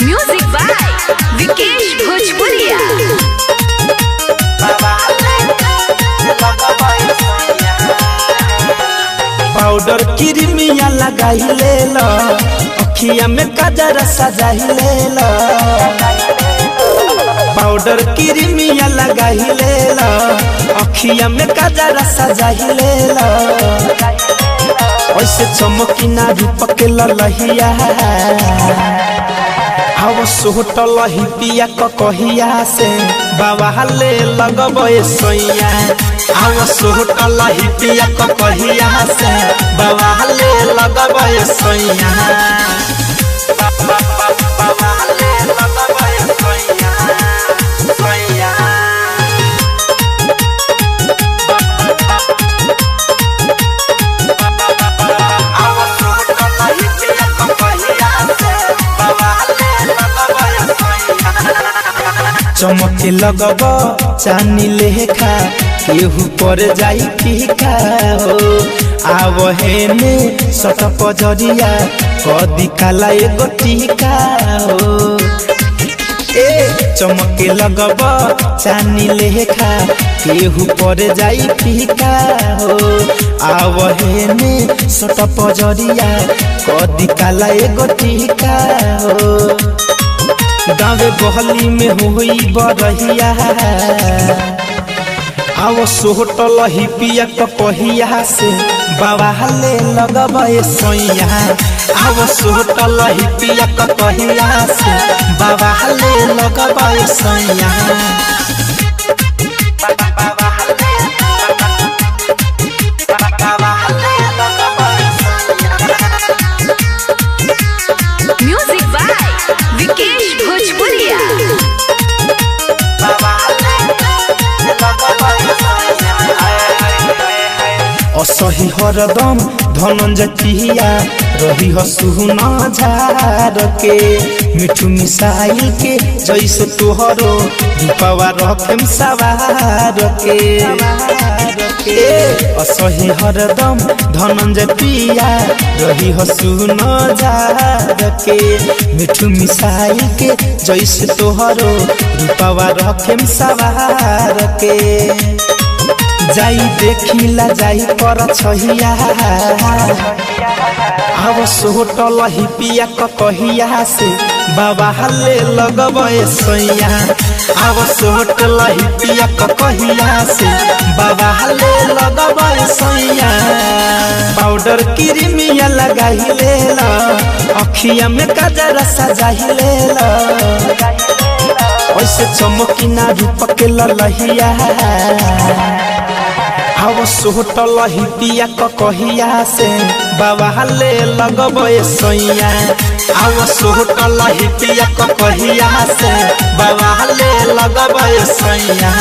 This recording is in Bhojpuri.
म्यूजिक बाय विकेश भोजपुरिया। पाउडर क्रीमिया लगाई ले लो, अखिया में काजर सजाई ले लो। पाउडर क्रीमिया लगाई ले लो, अखिया में काजर सजाई ले लो। ऐसे चमकी ना रूप के ललहिया, हव सोटल ही पिया कहिया से बाबा ले लगबे सोइया। हव सोटल ही पिया कहिया से बाबा ले लगबे सोइया। बाबा ले लगबे सोइया सोइया। हव सोटल ही पिया कहिया से बाबा चमके लगब चानी लेखा, केहू पर जाई फीका हो। आव हेने सट पजरिया कदी काला एगो टीका हो। ए चमके लगब चानी लेखा, केहू पर जाई फीका हो। आव हेने सट पजरिया कदी काला एगो टीका हो। गाँवे बहली में हुई बरहिया, आओ सोटल ही पिया कहिया से बाबा ले लगबे सोइया। आओ सोटल ही पिया कहिया से बाबा ले लगबे सोइया। म्यूजिक बाय विकेश भोजपुरिया। असही हरदम धनंजय पिया रही हसुना झार के। मिठू मिसाइल के जैसे तोहरो रूपवा रखेम सवार के। असही हरदम धनंजय पिया रही हसुना झार के। मिठू मिसाइल के जैसे तोहरो रूपवा रखेम सवार के। जाई देखिला जाई पर छहिया, आव सोटल ही पिया कहिया से बाबा ले लगबे सोइया। आव सोटल ही पिया कहिया से बाबा ले लगबे सोइया। पाउडर क्रीमिया लगाई ले लो, अखिया में काजर सजाई ले लो। ऐसे चमकी ना रूप के ललहिया, हव सोटल ही पिया कहिया से बाबा ले लगबे सोइया। हव सोटल ही पिया कहिया से बाबा ले लगबे सोइया।